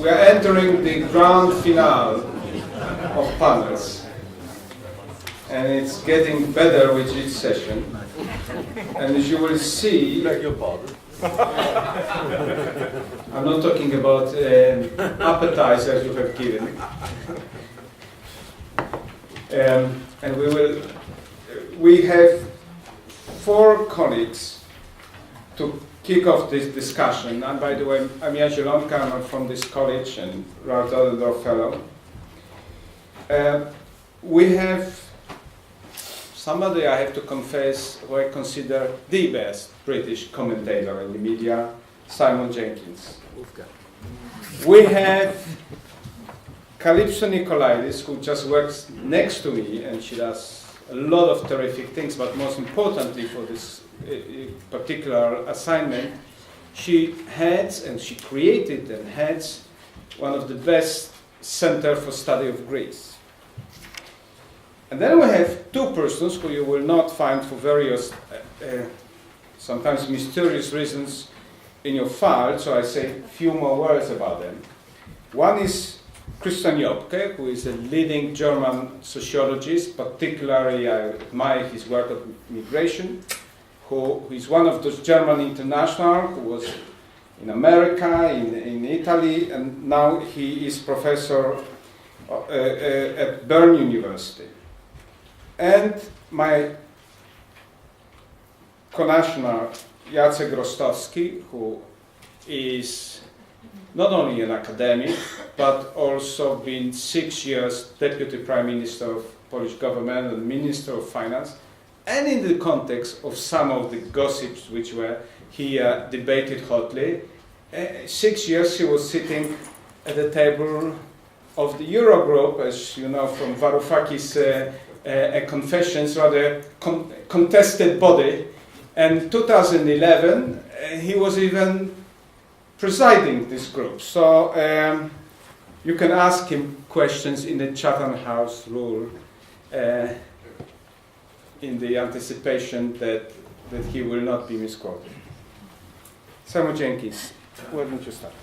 We are entering the grand finale of panels, and it's getting better with each session. And as you will see, I'm not talking about appetizers you have given. And we have 4 colleagues to kick off this discussion. And by the way, I'm Jacek, I'm from this college and Ralph Dahlendorf Fellow. We have somebody, I have to confess, who I consider the best British commentator in the media, Simon Jenkins. We have Kalypso Nicolaïdis, who just works next to me, and she does a lot of terrific things, but most importantly for this particular assignment, she heads, and she created and heads, one of the best Center for Study of Greece. And then we have 2 persons who you will not find for various, sometimes mysterious reasons in your file, so I say a few more words about them. One is Joppke, who is a leading German sociologist. Particularly, I admire his work on migration, who is one of those German internationals who was in America, in Italy, and now he is professor at Bern University. And my connational Jacek Rostowski, who is not only an academic, but also been 6 years Deputy Prime Minister of Polish government and Minister of Finance, and in the context of some of the gossips which were here debated hotly, 6 years he was sitting at the table of the Eurogroup, as you know from Varoufakis' confessions, rather contested body, and 2011 he was even presiding this group. So you can ask him questions in the Chatham House rule in the anticipation that he will not be misquoted. Simon Jenkins, why don't you start?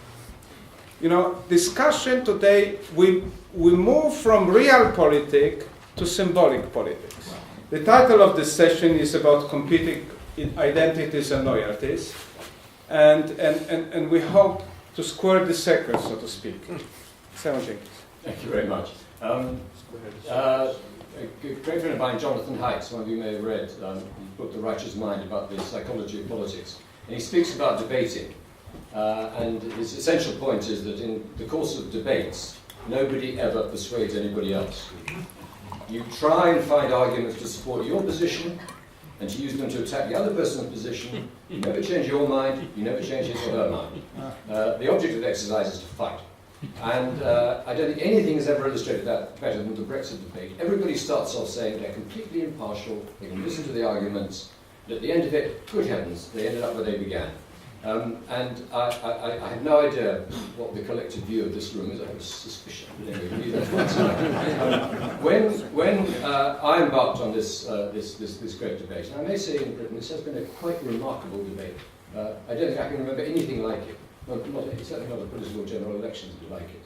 You know, discussion today, we move from real politics to symbolic politics. The title of this session is about competing identities and loyalties. And we hope to square the circle, so to speak. Simon Jenkins. Thank you very much. A great friend of mine, Jonathan Haidt, some of you may have read his book, The Righteous Mind, about the psychology of politics. And he speaks about debating. And his essential point is that in the course of debates, nobody ever persuades anybody else. You try and find arguments to support your position, and to use them to attack the other person's position. You never change your mind, you never change his or her mind. The object of the exercise is to fight. And I don't think anything has ever illustrated that better than the Brexit debate. Everybody starts off saying they're completely impartial, they can listen to the arguments, but at the end of it, good heavens, they ended up where they began. And I have no idea what the collective view of this room is. I have a suspicion. But anyway, when I embarked on this great debate, and I may say in Britain this has been a quite remarkable debate. I don't think I can remember anything like it. Certainly not a political general elections like it.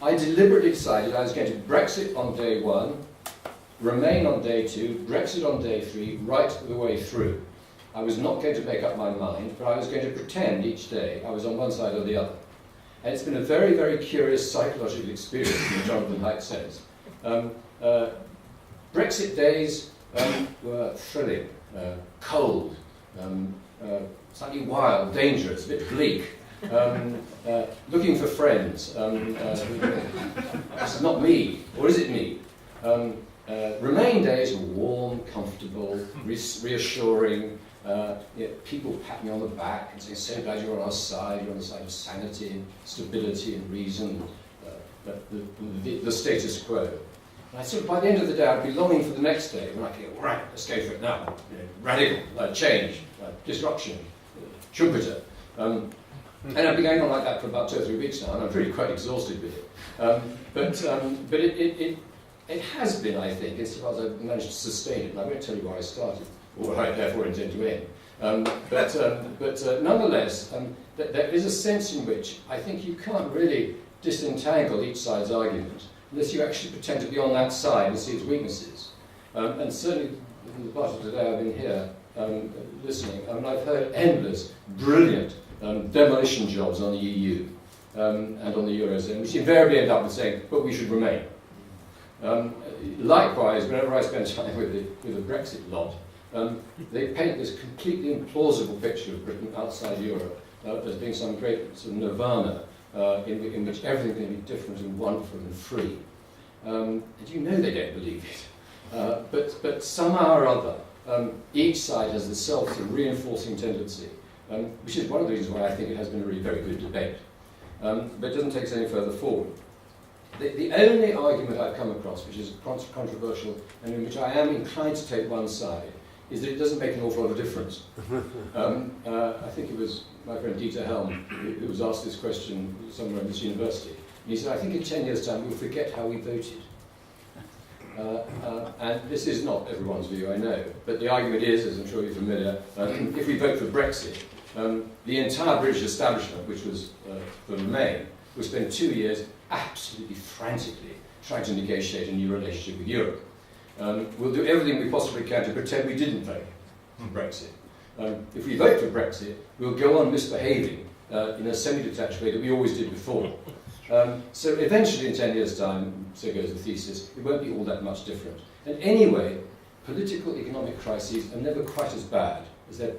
I deliberately decided I was going to Brexit on day 1, Remain on day 2, Brexit on day 3, right the way through. I was not going to make up my mind, but I was going to pretend each day I was on one side or the other. And it's been a very, very curious psychological experience, in Jonathan Haidt's sense. Brexit days were thrilling, cold, slightly wild, dangerous, a bit bleak, looking for friends. This is not me, or is it me? Remain days were warm, comfortable, reassuring. People pat me on the back and say, so glad you're on our side, you're on the side of sanity and stability and reason, the status quo. And I sort of, by the end of the day, I'd be longing for the next day when I could go, right, let's go for it now. Radical, change, disruption, Schumpeter. And I've been going on like that for about 2 or 3 weeks now, and I'm really quite exhausted with it. But it has been, I think, insofar as I've managed to sustain it, and I won't tell you where I started, or where I therefore intend to end. But nonetheless, there is a sense in which I think you can't really disentangle each side's argument unless you actually pretend to be on that side and see its weaknesses. And certainly, in the part of today I've been here listening, I've heard endless, brilliant demolition jobs on the EU and on the Eurozone, which invariably end up with saying, but we should remain. Likewise, whenever I spend time with the Brexit lot, they paint this completely implausible picture of Britain outside Europe as being some great sort of nirvana in which everything can be different and wonderful and free. And you know they don't believe it. But somehow or other, each side has this self-reinforcing tendency, which is one of the reasons why I think it has been a really very good debate. But it doesn't take us any further forward. The only argument I've come across, which is controversial and in which I am inclined to take one side, is that it doesn't make an awful lot of difference. I think it was my friend Dieter Helm who was asked this question somewhere in this university. And he said, I think in 10 years' time we'll forget how we voted. And this is not everyone's view, I know, but the argument is, as I'm sure you're familiar, if we vote for Brexit, the entire British establishment, which was for Remain, will spend 2 years absolutely frantically trying to negotiate a new relationship with Europe. We'll do everything we possibly can to pretend we didn't vote for Brexit. If we vote for Brexit, we'll go on misbehaving in a semi-detached way that we always did before. So eventually, in 10 years' time, so goes the thesis, it won't be all that much different. And anyway, political economic crises are never quite as bad as they're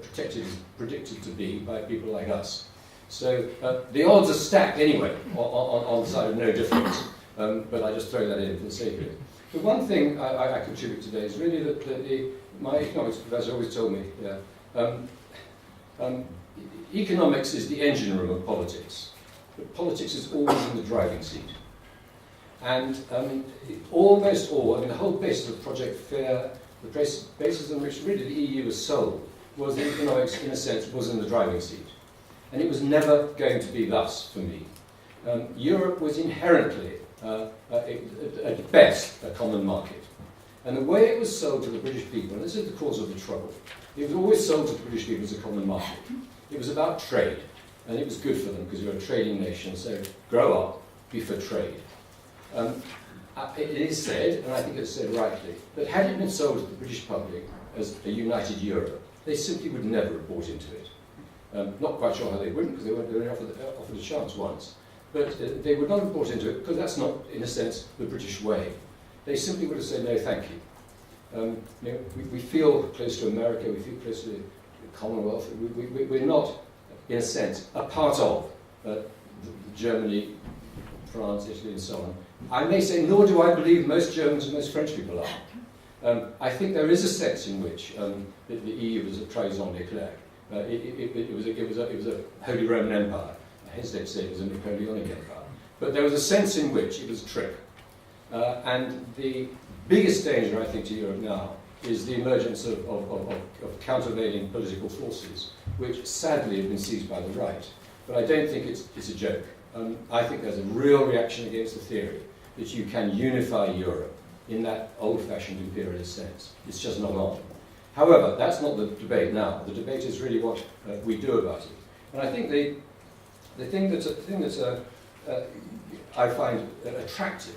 predicted to be by people like us. So the odds are stacked anyway on the side of no difference. But I just throw that in for the sake of it. The one thing I contribute today is really that my economics professor always told me, economics is the engine room of politics, but politics is always in the driving seat. And almost all, the whole basis of Project Fair, the basis on which really the EU was sold, was that economics, in a sense, was in the driving seat. And it was never going to be thus for me. Europe was inherently, at best, a common market. And the way it was sold to the British people, and this is the cause of the trouble, it was always sold to the British people as a common market. It was about trade, and it was good for them because we were a trading nation, so grow up, be for trade. It is said, and I think it's said rightly, that had it been sold to the British public as a united Europe, they simply would never have bought into it. Not quite sure how they wouldn't, because they only offered a chance once. But they would not have bought into it, because that's not, in a sense, the British way. They simply would have said, no, thank you. We feel close to America, we feel close to the Commonwealth. We're not, in a sense, a part of Germany, France, Italy, and so on. I may say, nor do I believe most Germans and most French people are. I think there is a sense in which the EU was a trahison d'éclair. It was a Holy Roman Empire. I hesitate to say it was a Napoleonic Empire. But there was a sense in which it was a trick. And the biggest danger, I think, to Europe now is the emergence of countervailing political forces, which sadly have been seized by the right. But I don't think it's a joke. I think there's a real reaction against the theory that you can unify Europe in that old-fashioned imperialist sense. It's just not on. However, that's not the debate now. The debate is really what we do about it. And I think the thing that I find attractive,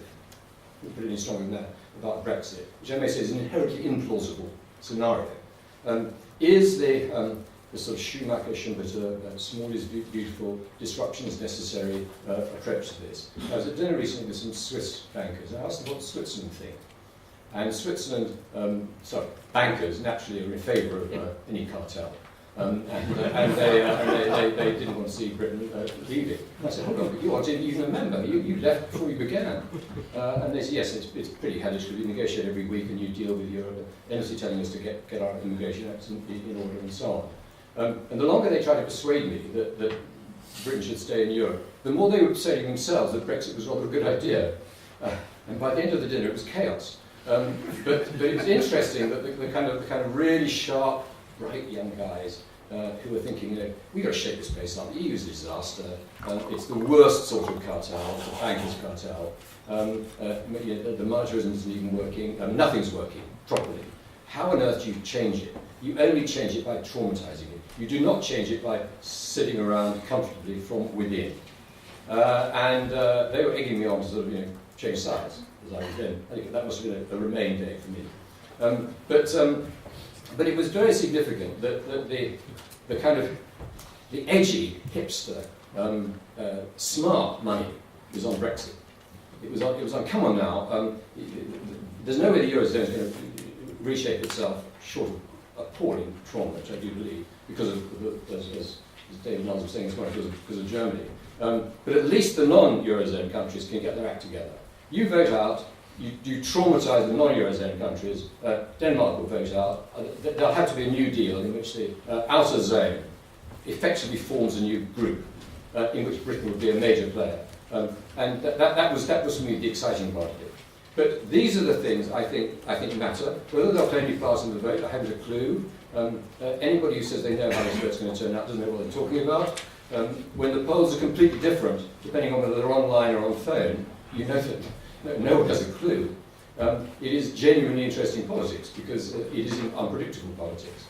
put it any stronger than that, about Brexit, which I may say is an inherently implausible scenario, is the sort of Schumacher-Schumpeter, small is beautiful, disruption is necessary approach to this. I was at dinner recently with some Swiss bankers, and I asked them what Switzerland think. And Switzerland, bankers naturally are in favour of any cartel. And they didn't want to see Britain leaving. I said, hold on, but you aren't even a member. You left before you began. And they said, yes, it's pretty hellish. We negotiate every week and you deal with Europe, endlessly telling us to get our immigration acts in order and so on. And the longer they tried to persuade me that Britain should stay in Europe, the more they were persuading themselves that Brexit was rather a good idea. And by the end of the dinner, it was chaos. But it was interesting that the kind of really sharp, bright young guys who were thinking, we've got to shake this place up. The EU is a disaster. It's the worst sort of cartel, the bankers' cartel. The monetarism isn't even working. Nothing's working properly. How on earth do you change it? You only change it by traumatizing it. You do not change it by sitting around comfortably from within. They were egging me on to sort of, change sides as I was then. I think that must have been a Remain day for me. But it was very significant that the kind of the edgy hipster smart money was on Brexit. It was on. Come on now. There's no way the Eurozone is going to reshape itself short of appalling trauma, which I do believe, because of, as David Nuns was saying this morning, because of Germany. But at least the non-Eurozone countries can get their act together. You vote out, you traumatise the non-Eurozone countries, Denmark will vote out, there'll have to be a new deal in which the outer zone effectively forms a new group, in which Britain would be a major player. And that was for me the exciting part of it. But these are the things I think matter. Whether they'll play any part in the vote, I haven't a clue. Anybody who says they know how this vote's going to turn out doesn't know what they're talking about. When the polls are completely different, depending on whether they're online or on phone, you know that no one has a clue. It is genuinely interesting politics because it is unpredictable politics.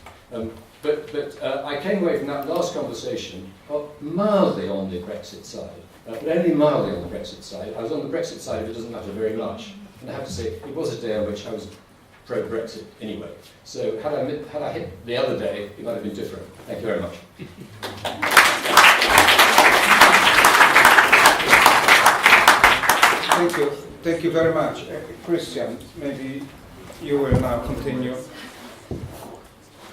But I came away from that last conversation mildly on the Brexit side, but only mildly on the Brexit side. I was on the Brexit side if it doesn't matter very much. And I have to say, it was a day on which I was pro-Brexit anyway. So had I hit the other day, it might have been different. Thank you very much. Thank you. Thank you very much. Christian, maybe you will now continue.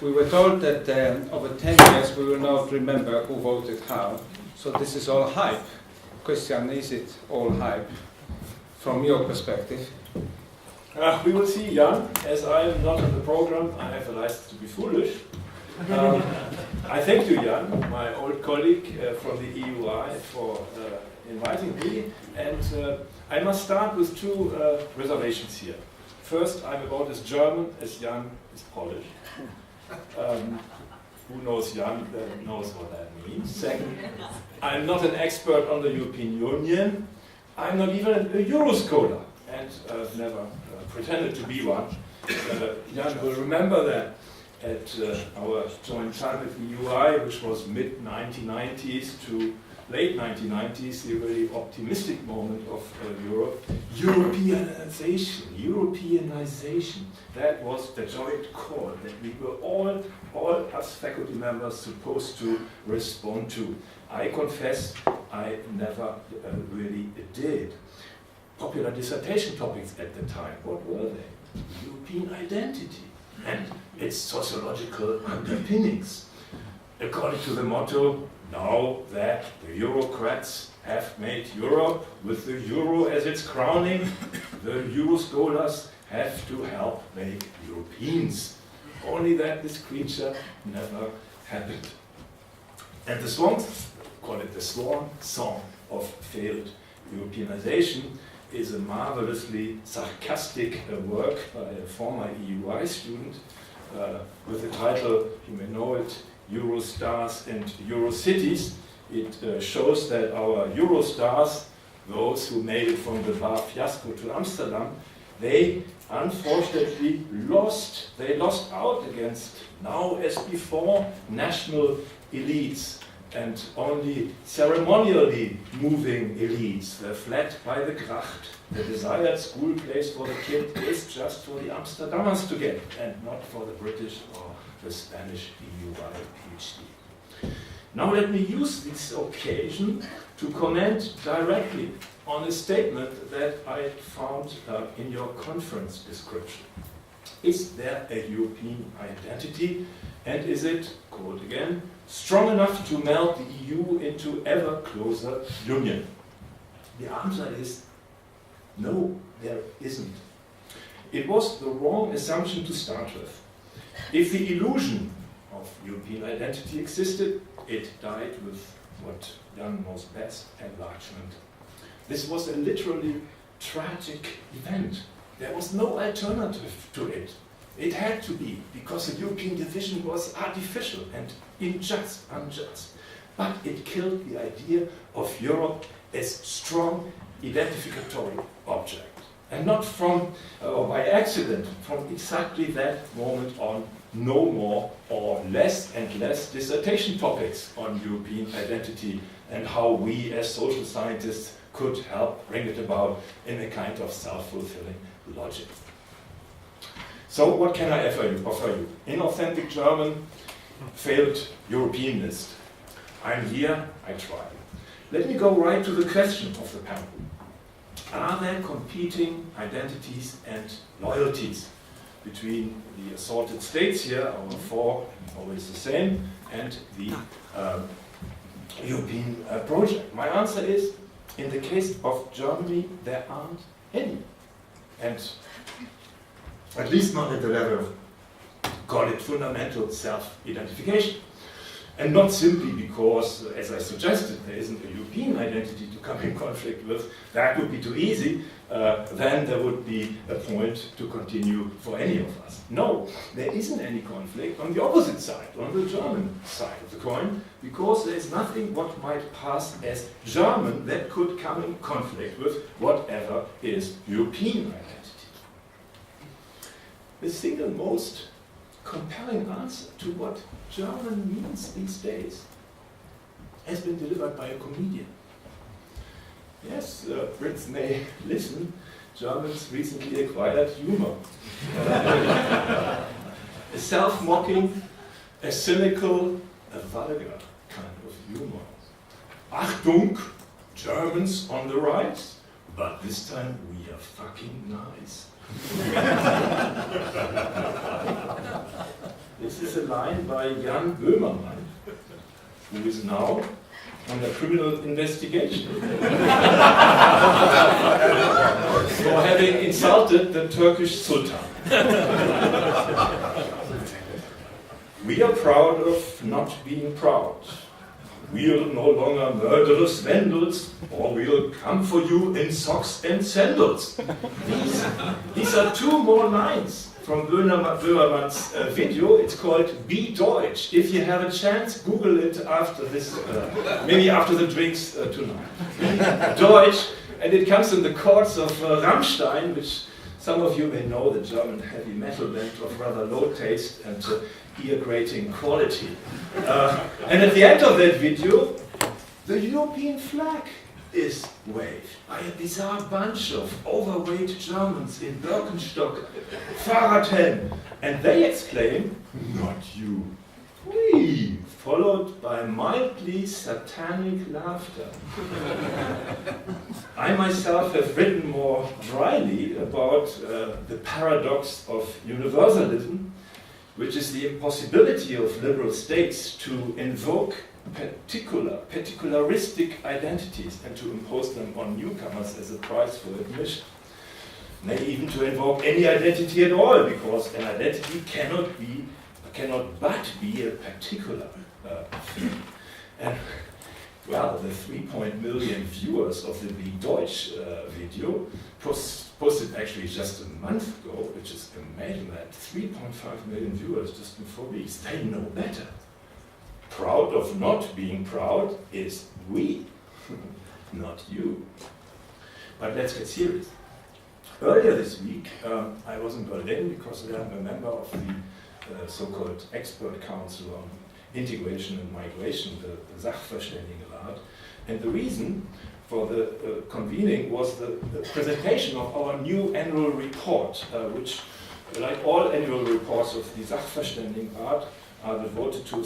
We were told that over 10 years we will not remember who voted how. So this is all hype. Christian, is it all hype from your perspective? We will see, Jan. As I am not on the program, I have a license to be foolish. I thank you, Jan, my old colleague from the EUI, for inviting me. And I must start with two reservations here. First, I'm about as German as Jan is Polish. Who knows Jan knows what that means. Second, I'm not an expert on the European Union. I'm not even a Euro scholar, and I've never pretended to be one. Jan will remember that at our joint time with the EUI, which was mid-1990s to late 1990s, the really optimistic moment of Europe, Europeanization. That was the joint call that we were all us faculty members supposed to respond to. I confess, I never really did. Popular dissertation topics at the time, what were they? European identity and its sociological underpinnings. According to the motto, now that the Eurocrats have made Europe with the Euro as its crowning, the Euro scholars have to help make Europeans. Only that this creature never happened. And the swan, call it the swan song of failed Europeanization, is a marvelously sarcastic work by a former EUI student with the title, you may know it, Eurostars and Eurocities. It shows that our Eurostars, those who made it from the bar fiasco to Amsterdam, they unfortunately lost. They lost out against, now as before, national elites and only ceremonially moving elites. They're fled by the Gracht. The desired school place for the kid is just for the Amsterdammers to get, and not for the British or the Spanish EUI PhD. Now let me use this occasion to comment directly on a statement that I found in your conference description. Is there a European identity, and is it, quote again, strong enough to melt the EU into ever closer union? The answer is no, there isn't. It was the wrong assumption to start with. If the illusion of European identity existed, it died with what Jan knows best, enlargement. This was a literally tragic event. There was no alternative to it. It had to be, because the European division was artificial and unjust. But it killed the idea of Europe as strong identificatory object. And not from, or by accident, from exactly that moment on, no more or less and less dissertation topics on European identity and how we as social scientists could help bring it about in a kind of self-fulfilling logic. So what can I offer you? Inauthentic German, failed Europeanist. I'm here, I try. Let me go right to the question of the panel. Are there competing identities and loyalties between the assorted states here, our four, always the same, and the European project? My answer is, in the case of Germany, there aren't any. And at least not at the level of, call it fundamental self-identification. And not simply because, as I suggested, there isn't a European identity to come in conflict with. That would be too easy. Then there would be a point to continue for any of us. No, there isn't any conflict on the opposite side, on the German side of the coin, because there is nothing what might pass as German that could come in conflict with whatever is European identity. The single most compelling answer to what German means these days has been delivered by a comedian. Yes, Brits may listen. Germans recently acquired humor. A self-mocking, a cynical, a vulgar kind of humor. Achtung, Germans on the rise, but this time we are fucking nice. This is a line by Jan Böhmermann, who is now under criminal investigation for having insulted the Turkish Sultan. We are proud of not being proud. We'll no longer murderous vandals, or we'll come for you in socks and sandals. These are two more lines from Böhmermann's video. It's called Be Deutsch. If you have a chance, Google it after this, maybe after the drinks tonight. Deutsch, and it comes in the chords of Rammstein, which some of you may know, the German heavy metal band of rather low taste and ear-grating quality. And at the end of that video, the European flag is waved by a bizarre bunch of overweight Germans in Birkenstock, Fahrradhelm, and they exclaim, "Not you, we," followed by mildly satanic laughter. I myself have written more dryly about the paradox of universalism, which is the impossibility of liberal states to invoke particularistic identities and to impose them on newcomers as a price for admission. Maybe even to invoke any identity at all, because an identity cannot but be a particular thing. And well, the 3 million viewers of the Be Deutsch video posted actually just a month ago, which is amazing, that 3.5 million viewers just in 4 weeks. They know better. Proud of not being proud is we, not you. But let's get serious. Earlier this week, I was in Berlin because I'm a member of the so-called expert council on integration and migration, the Sachverständigenrat. And the reason for the convening was the presentation of our new annual report, which, like all annual reports of the Sachverständigenrat, are devoted to a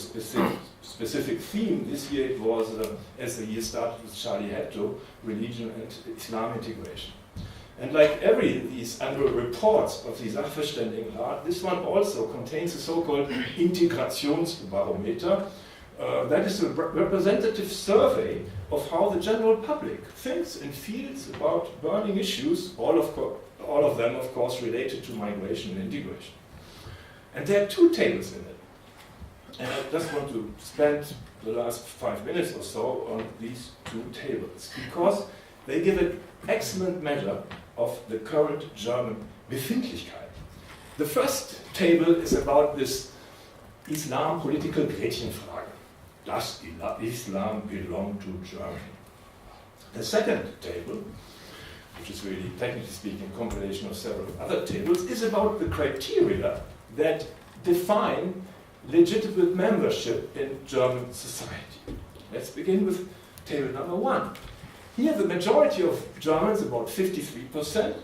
specific theme. This year it was, as the year started with Charlie Hebdo, religion and Islam integration. And like these annual reports of the Sachverständigenrat, this one also contains a so-called Integrationsbarometer. That is a representative survey of how the general public thinks and feels about burning issues, all of them, of course, related to migration and integration. And there are 2 tables in it. And I just want to spend the last 5 minutes or so on these 2 tables, because they give an excellent measure of the current German Befindlichkeit. The first table is about this Islam political Gretchenfrage. Does Islam belong to Germany? The second table, which which is really, technically speaking, a compilation of several other tables, is about the criteria that define legitimate membership in German society. Let's begin with table number 1. Here the majority of Germans, about 53%,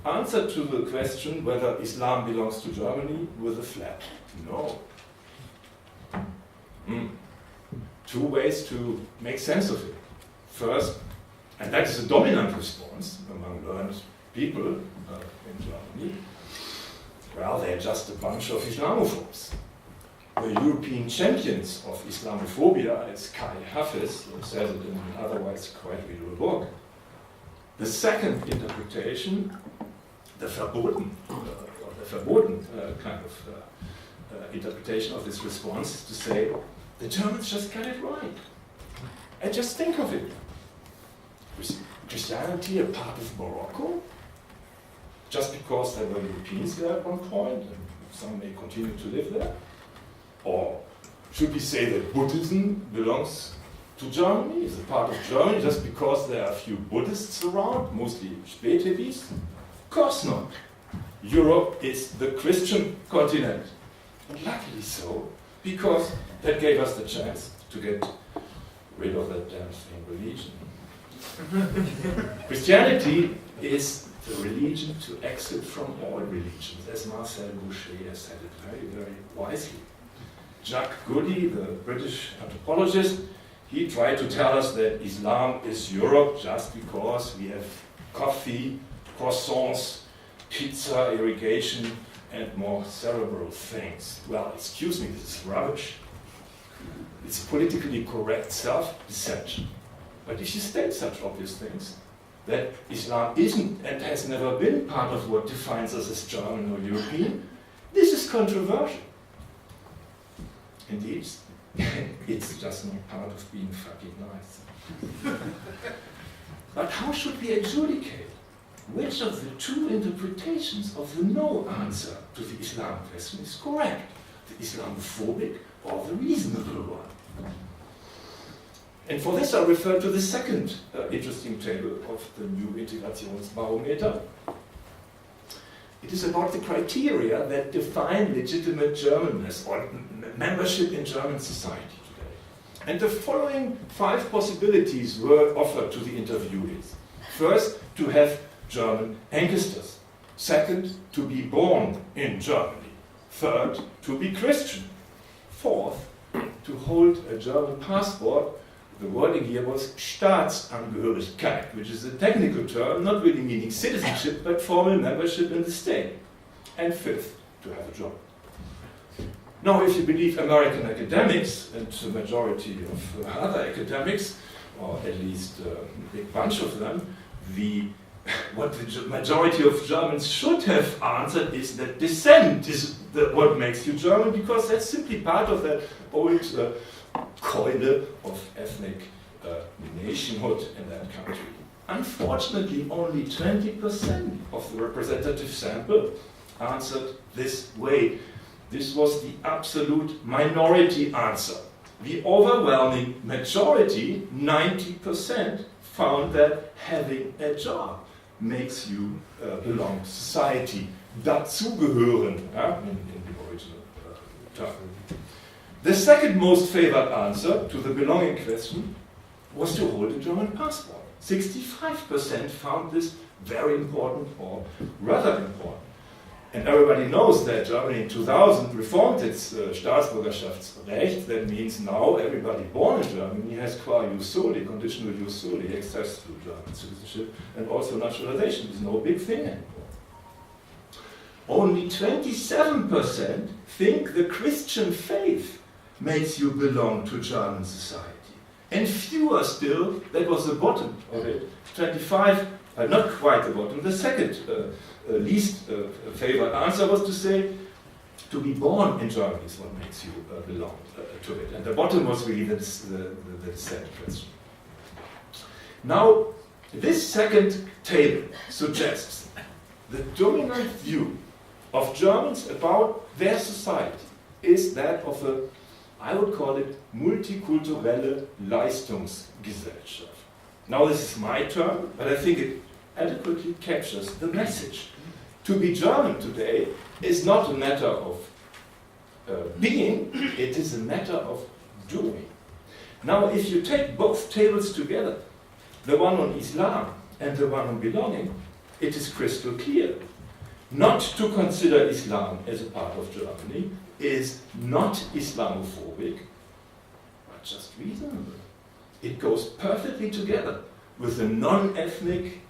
answer to the question whether Islam belongs to Germany with a flat no. Two ways to make sense of it. First, and that is a dominant response among learned people in Germany, well, they're just a bunch of Islamophobes. The European champions of Islamophobia, as Kai Hafiz says it in an otherwise quite readable book. The second interpretation, the verboten kind of interpretation of this response, is to say, the Germans just got it right. And just think of it. Was Christianity a part of Morocco? Just because there were Europeans there at one point, and some may continue to live there? Or should we say that Buddhism belongs to Germany, is a part of Germany, just because there are a few Buddhists around, mostly Spätebis? Of course not. Europe is the Christian continent. And luckily so, because that gave us the chance to get rid of that damn thing, religion. Christianity is the religion to exit from all religions, as Marcel Boucher has said it very, very wisely. Jacques Goody, the British anthropologist, he tried to tell us that Islam is Europe just because we have coffee, croissants, pizza, irrigation, and more cerebral things. Well, excuse me, this is rubbish. It's politically correct self-deception. But if you state such obvious things, that Islam isn't and has never been part of what defines us as German or European, this is controversial. Indeed, it's just not part of being fucking nice. But how should we adjudicate which of the two interpretations of the no answer to the Islam question is correct? The Islamophobic or the reasonable one? And for this I refer to the second interesting table of the new Integrationsbarometer. It is about the criteria that define legitimate Germanness or membership in German society today. And the following 5 possibilities were offered to the interviewees. First, to have German ancestors. Second, to be born in Germany. Third, to be Christian. Fourth, to hold a German passport. The wording here was Staatsangehörigkeit, which is a technical term, not really meaning citizenship, but formal membership in the state. And fifth, to have a job. Now, if you believe American academics, and the majority of other academics, or at least a big bunch of them, what the majority of Germans should have answered is that descent is what makes you German, because that's simply part of that old Keule of ethnic nationhood in that country. Unfortunately, only 20% of the representative sample answered this way. This was the absolute minority answer. The overwhelming majority, 90%, found that having a job makes you belong to society. Dazugehören, in the original term. The second most favored answer to the belonging question was to hold a German passport. 65% found this very important or rather important. And everybody knows that Germany in 2000 reformed its Staatsbürgerschaftsrecht. That means now everybody born in Germany has qua jus soli, conditional jus soli, access to German citizenship, and also naturalization is no big thing anymore. Only 27% think the Christian faith makes you belong to German society. And fewer still, that was the bottom of it, 25, not quite the bottom, the second least favored answer was to say, to be born in Germany is what makes you belong to it. And the bottom was really the dissent question. Now, this second table suggests the dominant view of Germans about their society is that of a, I would call it, multikulturelle Leistungsgesellschaft. Now this is my term, but I think it adequately captures the message. To be German today is not a matter of being, it is a matter of doing. Now, if you take both tables together, the one on Islam and the one on belonging, it is crystal clear. Not to consider Islam as a part of Germany is not Islamophobic, but just reasonable. It goes perfectly together with a non-ethnic,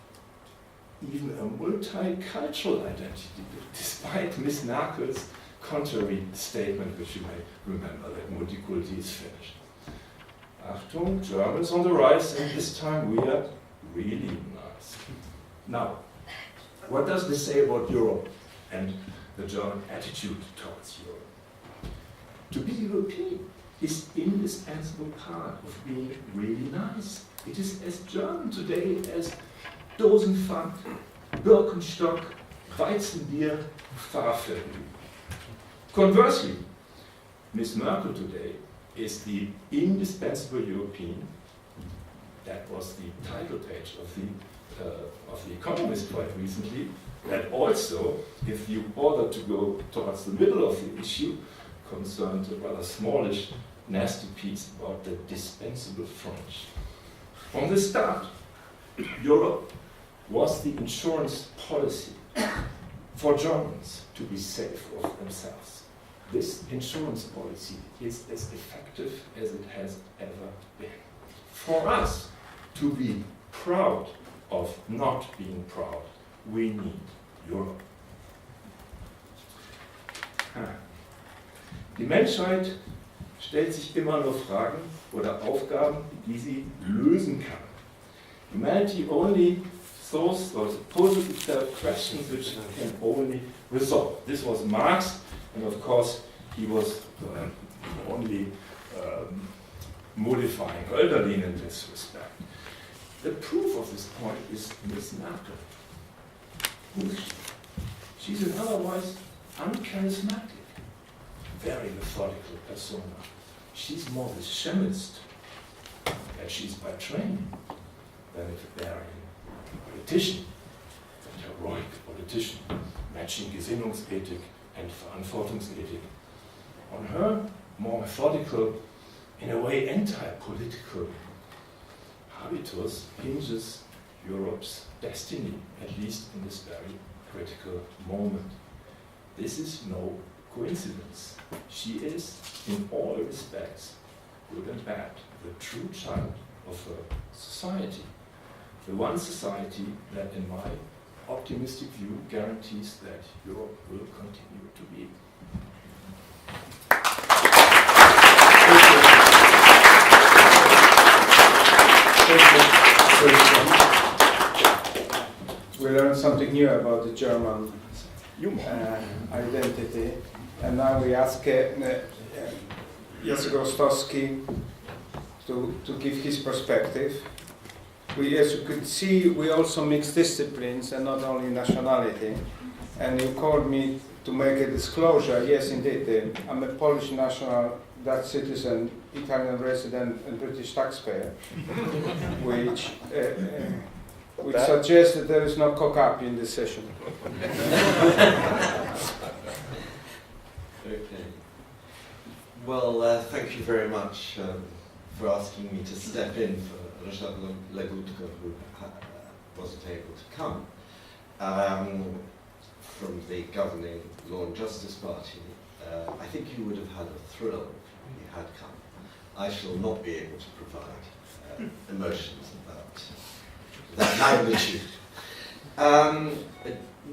even a multicultural identity, despite Miss Merkel's contrary statement, which you may remember, that multiculti is finished. Achtung, Germans on the rise, and this time we are really nice. Now, what does this say about Europe and the German attitude towards Europe? To be European is indispensable part of being really nice. It is as German today as Dosenpfand, Birkenstock, Weizenbier, Pfarrviertel. Conversely, Miss Merkel today is the indispensable European. That was the title page of the Economist quite recently. That also, if you order to go towards the middle of the issue, concerned a rather smallish, nasty piece about the dispensable French. From the start, Europe was the insurance policy for Germans to be safe of themselves. This insurance policy is as effective as it has ever been. For us to be proud of not being proud, we need Europe. Die Menschheit stellt sich immer nur Fragen oder Aufgaben, die sie lösen kann. Humanity only solves or poses questions which can only resolve. This was Marx, and of course he was only modifying Hölderlin in this respect. The proof of this point is Miss Merkel. Who is she? She's an otherwise uncharismatic, very methodical persona. She's more the chemist, and she's by training, than a Bavarian politician, a heroic politician, matching Gesinnungsethik and Verantwortungsethik. On her more methodical, in a way anti-political habitus hinges Europe's destiny, at least in this very critical moment. This is no coincidence. She is, in all respects, good and bad, the true child of her society. The one society that, in my optimistic view, guarantees that Europe will continue to be. We learned something new about the German identity, and now we ask Jacek Rostowski to give his perspective. As you could see, we also mix disciplines and not only nationality. And you called me to make a disclosure. Yes, indeed, I'm a Polish national, Dutch citizen, Italian resident, and British taxpayer, which suggests that there is no cock-up in this session. Okay. Well, thank you very much for asking me to step in for Ryszard Legutko, who wasn't able to come, from the governing Law and Justice Party. I think you would have had a thrill if he had come. I shall not be able to provide emotions about that magnitude.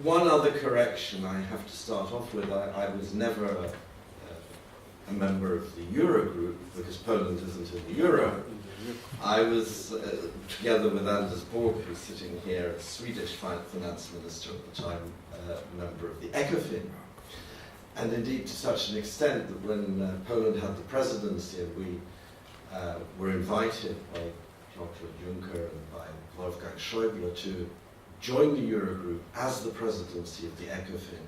One other correction I have to start off with. I was never a member of the Eurogroup because Poland isn't in the Euro. I was, together with Anders Borg, who's sitting here, a Swedish finance minister at the time, member of the ECOFIN. And indeed, to such an extent that when Poland had the presidency, and we were invited by Jean-Claude Juncker and by Wolfgang Schäuble to join the Eurogroup as the presidency of the ECOFIN,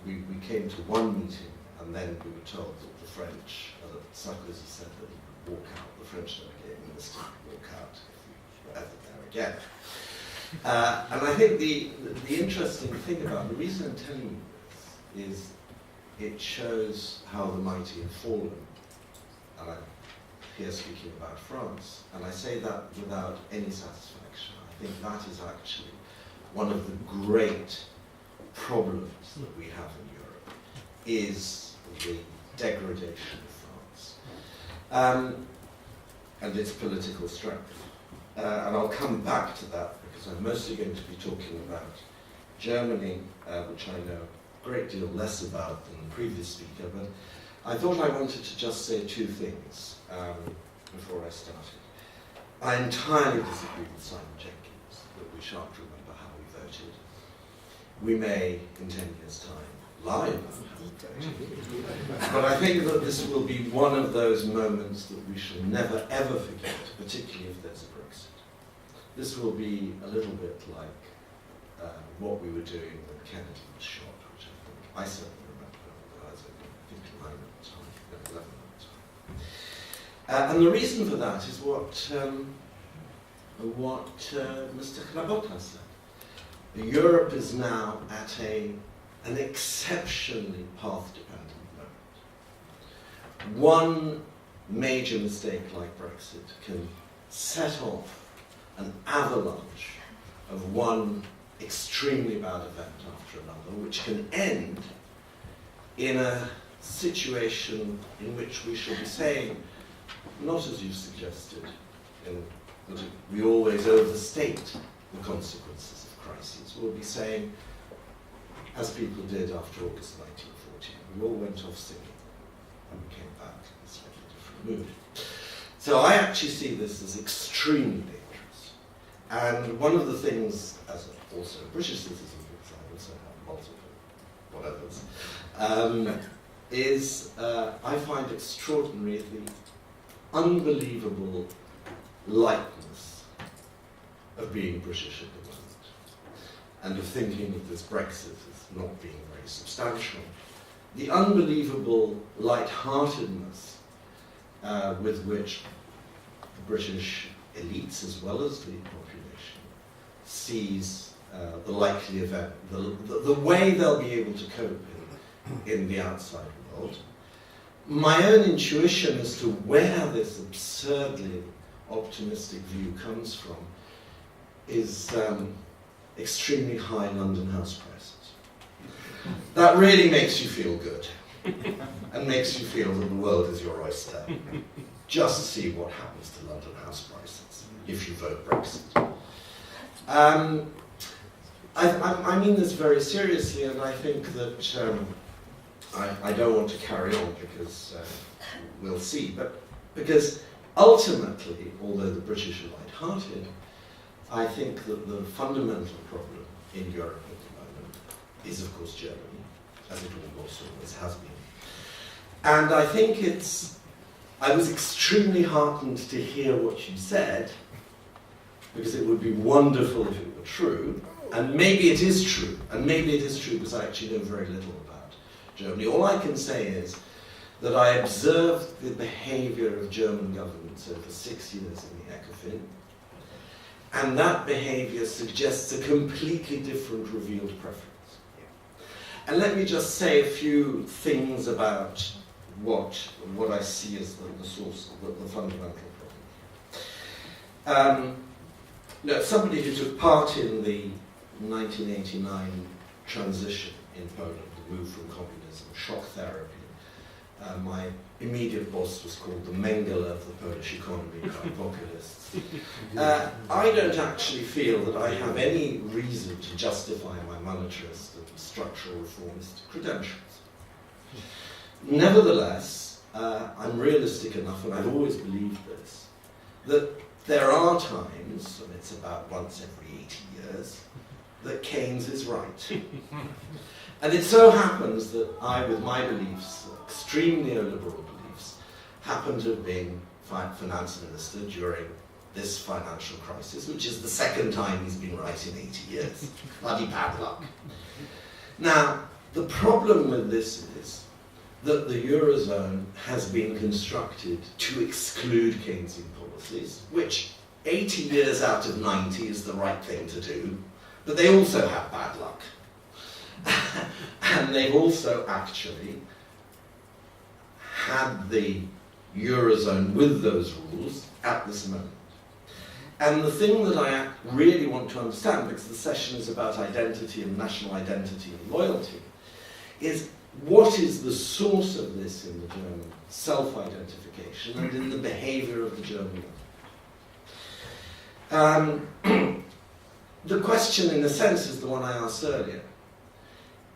we came to one meeting, and then we were told that the French, that Sarkozy said that he would walk out, the French delegate minister would walk out if we were ever there again. And I think the interesting thing about the reason I'm telling you this is it shows how the mighty have fallen. And I'm here speaking about France, and I say that without any satisfaction. I think that is actually one of the great problems that we have in Europe, is the degradation of France and its political strength. And I'll come back to that because I'm mostly going to be talking about Germany, which I know a great deal less about than the previous speaker, but I thought I wanted to just say two things before I started. I entirely disagree with Simon Jenkins that we shan't remember how we voted. We may, in 10 years' time, lie about how we voted. But I think that this will be one of those moments that we shall never ever forget, particularly if there's a Brexit. This will be a little bit like what we were doing when Kennedy was shot, which I certainly remember, although I was only, I think, 9 at the time, 11 at the time. And the reason for that is what Mr. Klabotta said. Europe is now at an exceptionally path-dependent moment. One major mistake like Brexit can set off an avalanche of one extremely bad event after another, which can end in a situation in which we shall be saying, not as you suggested, that we always overstate the consequences of crises. We'll be saying, as people did after August 1914, we all went off singing and we came back in a slightly different mood. So I actually see this as extremely dangerous. And one of the things, as also a British citizen, because I also have multiple whatevers, is I find extraordinary the unbelievable lightness of being British at the moment, and of thinking of this Brexit as not being very substantial. The unbelievable lightheartedness with which the British elites, as well as the population, sees the likely event, the way they'll be able to cope in the outside world. My own intuition as to where this absurdly optimistic view comes from is extremely high London house prices. That really makes you feel good and makes you feel that the world is your oyster. Just see what happens to London house prices if you vote Brexit. I mean this very seriously, and I think that I don't want to carry on because we'll see, but because ultimately, although the British are light-hearted, I think that the fundamental problem in Europe at the moment is, of course, Germany, as it almost always has been. And I think I was extremely heartened to hear what you said, because it would be wonderful if it were true, and maybe it is true, because I actually know very little about Germany. All I can say is that I observed the behavior of German governments over 6 years in the ECOFIN, and that behavior suggests a completely different revealed preference. And let me just say a few things about what I see as the source, the fundamental problem. Somebody who took part in the 1989 transition in Poland, the move from communism, shock therapy. My immediate boss was called the Mengele of the Polish economy by populists. I don't actually feel that I have any reason to justify my monetarist and structural reformist credentials. Nevertheless, I'm realistic enough, and I've always believed this, that there are times, and it's about once every 80 years, that Keynes is right. And it so happens that I, with my beliefs, extreme neoliberal beliefs, happen to have been finance minister during this financial crisis, which is the second time he's been right in 80 years. Bloody bad luck. Now, the problem with this is that the Eurozone has been constructed to exclude Keynesian policies, which 80 years out of 90 is the right thing to do, but they also have bad luck. And they've also actually had the Eurozone with those rules at this moment. And the thing that I really want to understand, because the session is about identity and national identity and loyalty, is what is the source of this in the German self-identification and in the behavior of the German government. The question, in a sense, is the one I asked earlier.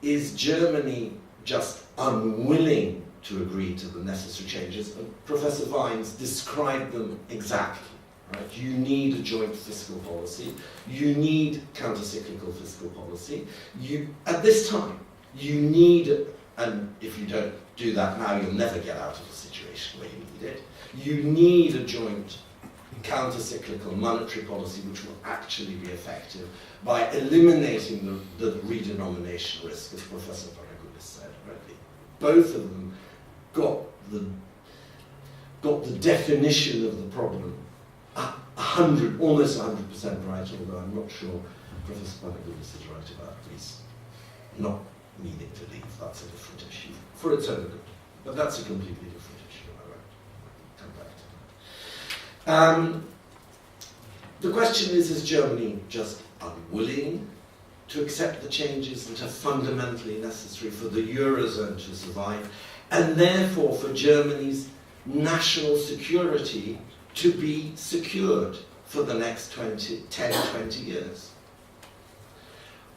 Is Germany just unwilling to agree to the necessary changes? And Professor Vines described them exactly. Right? You need a joint fiscal policy. You need counter-cyclical fiscal policy. At this time, you need, and if you don't do that now, you'll never get out of a situation where you need it. You need a joint counter-cyclical monetary policy which will actually be effective by eliminating the redenomination risk, as Professor Virtuous said already. Both of them got the definition of the problem almost 100% right, although I'm not sure Professor Virtuous is right about Greece not needing to leave. That's a different issue for its own good. But that's a completely different issue. I won't come back to that. The question is Germany just unwilling to accept the changes that are fundamentally necessary for the Eurozone to survive, and therefore for Germany's national security to be secured for the next 10, 20 years?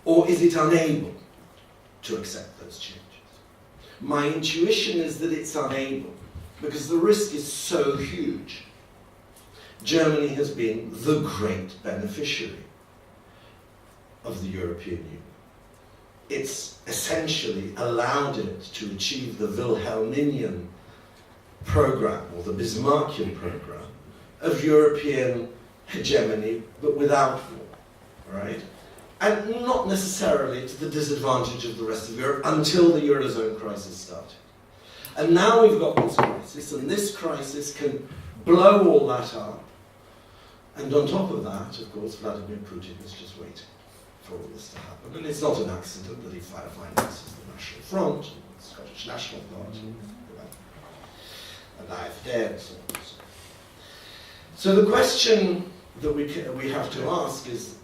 Or is it unable to accept those changes? My intuition is that it's unable, because the risk is so huge. Germany has been the great beneficiary of the European Union. It's essentially allowed it to achieve the Wilhelminian program, or the Bismarckian program, of European hegemony, but without war, right? And not necessarily to the disadvantage of the rest of Europe until the Eurozone crisis started. And now we've got this crisis, and this crisis can blow all that up. And on top of that, of course, Vladimir Putin is just waiting for all this to happen. And it's not an accident that he finances the National Front, and the Scottish National Party, and AfD, and so on and so on. So the question that we have to ask is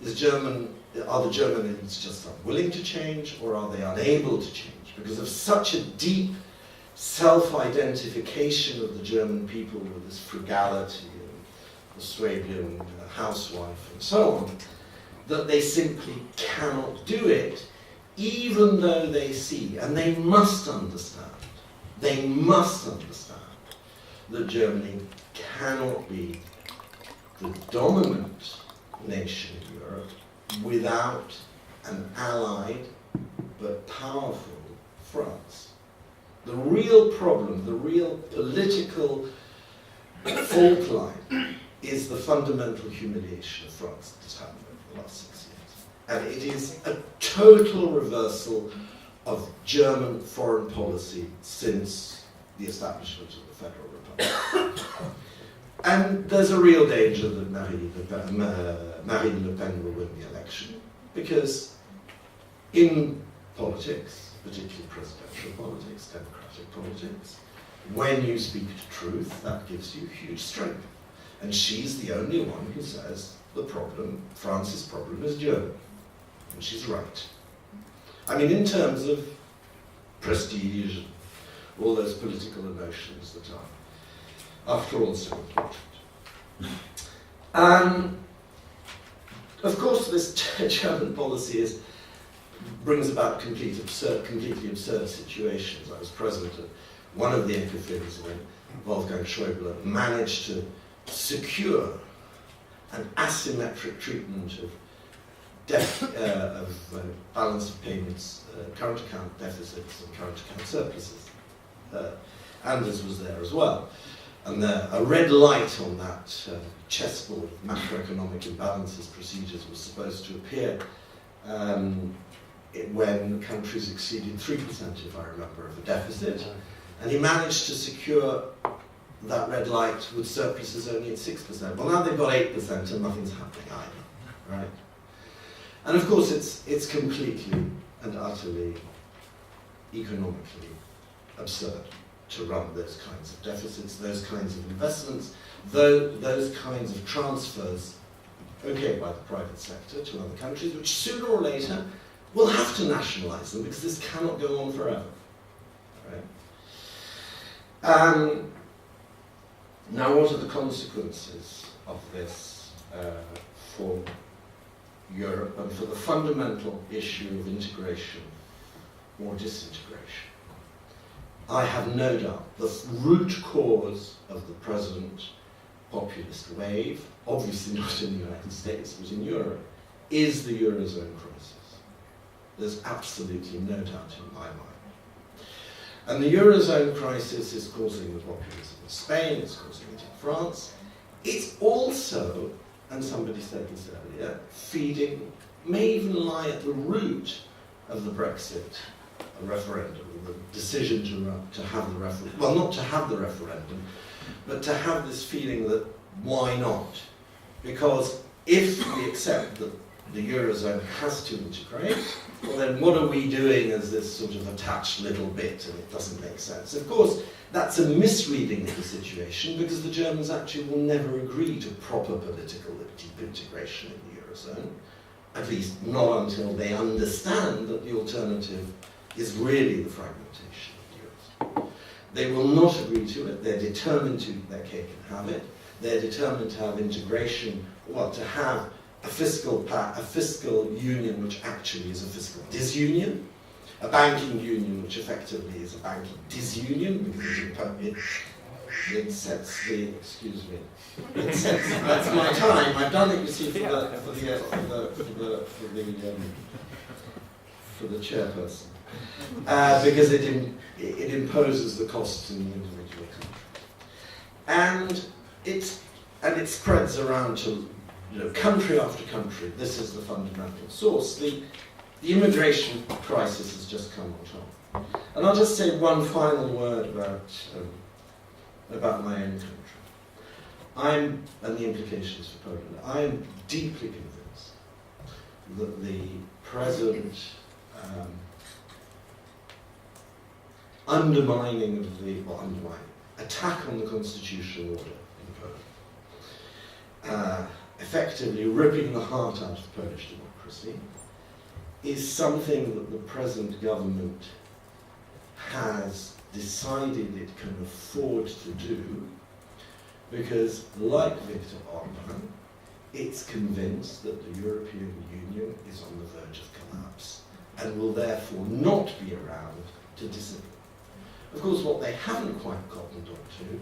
are the Germans just unwilling to change, or are they unable to change? Because of such a deep self-identification of the German people with this frugality and the Swabian housewife and so on, that they simply cannot do it, even though they see, and they must understand that Germany cannot be the dominant nation in Europe without an allied but powerful France. The real problem, the real political fault line is the fundamental humiliation of France that has happened over the last 6 years. And it is a total reversal of German foreign policy since the establishment of the Federal Republic. And there's a real danger that Marine Le Pen will win the election, because in politics, particularly presidential politics, democratic politics, when you speak the truth, that gives you huge strength. And she's the only one who says the problem, France's problem, is German. And she's right. I mean, in terms of prestige and all those political emotions that are, after all, so important. Of course, this German policy brings about completely absurd situations. I was present at one of the ECOFINs when Wolfgang Schäuble managed to secure an asymmetric treatment of balance of payments, current account deficits and current account surpluses. Anders was there as well. And a red light on that chessboard of macroeconomic imbalances procedures was supposed to appear when countries exceeded 3%, if I remember, of a deficit. And he managed to secure that red light with surpluses only at 6%. Well, now they've got 8% and nothing's happening either, right? And of course, it's completely and utterly economically absurd to run those kinds of deficits, those kinds of investments, those kinds of transfers, okay, by the private sector to other countries, which sooner or later will have to nationalize them because this cannot go on forever. Right? Now, what are the consequences of this for Europe and for the fundamental issue of integration or disintegration? I have no doubt the root cause of the present populist wave, obviously not in the United States, but in Europe, is the Eurozone crisis. There's absolutely no doubt in my mind. And the Eurozone crisis is causing the populism in Spain, it's causing it in France. It's also, and somebody said this earlier, feeding, may even lie at the root of the Brexit referendum, the decision to have the referendum, well, not to have the referendum, but to have this feeling that why not? Because if we accept that the Eurozone has to integrate, well then what are we doing as this sort of attached little bit and it doesn't make sense? Of course, that's a misreading of the situation because the Germans actually will never agree to proper political deep integration in the Eurozone, at least not until they understand that the alternative is really the fragmentation of the Eurozone. They will not agree to it, they're determined to eat their cake and have it, they're determined to have integration, well, to have a fiscal union which actually is a fiscal disunion, a banking union which effectively is a banking disunion because it sets the, excuse me, it sets, that's my time, I've done it, you see, for the chairperson, because it imposes the costs in the individual country. And it spreads around to country after country. This is the fundamental source. The immigration crisis has just come on top. And I'll just say one final word about my own country. And the implications for Poland. I am deeply convinced that the present attack on the constitutional order in Poland, effectively ripping the heart out of Polish democracy, is something that the present government has decided it can afford to do because, like Viktor Orban, it's convinced that the European Union is on the verge of collapse and will therefore not be around to discipline. Of course, what they haven't quite cottoned onto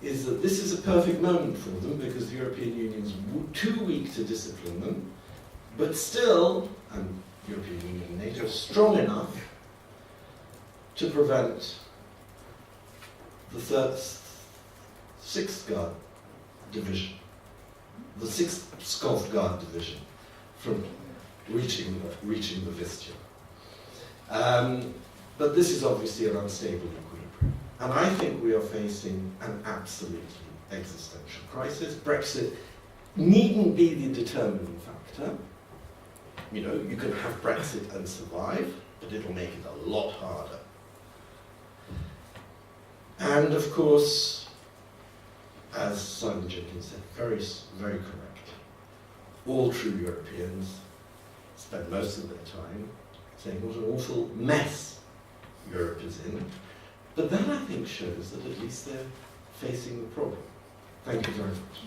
is that this is a perfect moment for them because the European Union is too weak to discipline them, but still, and European Union and NATO, strong enough to prevent the Sixth Guard Division, the 6th Skov Guard Division, from reaching the Vistula. But this is obviously an unstable equilibrium. And I think we are facing an absolutely existential crisis. Brexit needn't be the determining factor. You can have Brexit and survive, but it'll make it a lot harder. And of course, as Simon Jenkins said, very, very correct, all true Europeans spend most of their time saying what an awful mess Europe is in. But that, I think, shows that at least they're facing the problem. Thank you very much.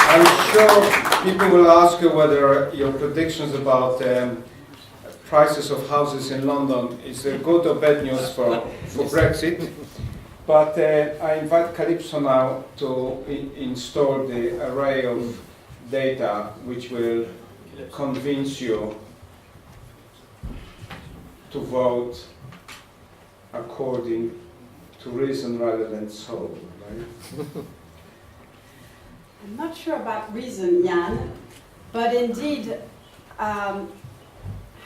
I'm sure people will ask you whether your predictions about prices of houses in London is good or bad news for Brexit. But I invite Kalypso now to install the array of data which will convince you to vote according to reason rather than soul, right? I'm not sure about reason, Jan, but indeed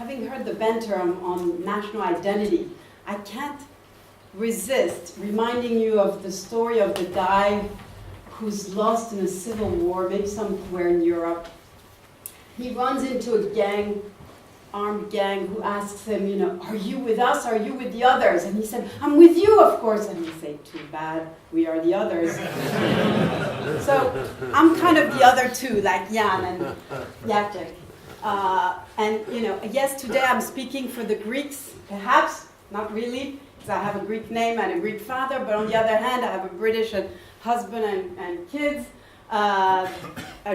having heard the banter on national identity, I can't resist reminding you of the story of the guy who's lost in a civil war, maybe somewhere in Europe. He runs into a gang, armed gang, who asks him, you know, are you with us? Are you with the others? And he said, I'm with you, of course. And he said, too bad, we are the others. So I'm kind of the other two, like Jan and Jacek. And, you know, yes, today I'm speaking for the Greeks, perhaps, not really, because I have a Greek name and a Greek father, but on the other hand, I have a British husband and kids, a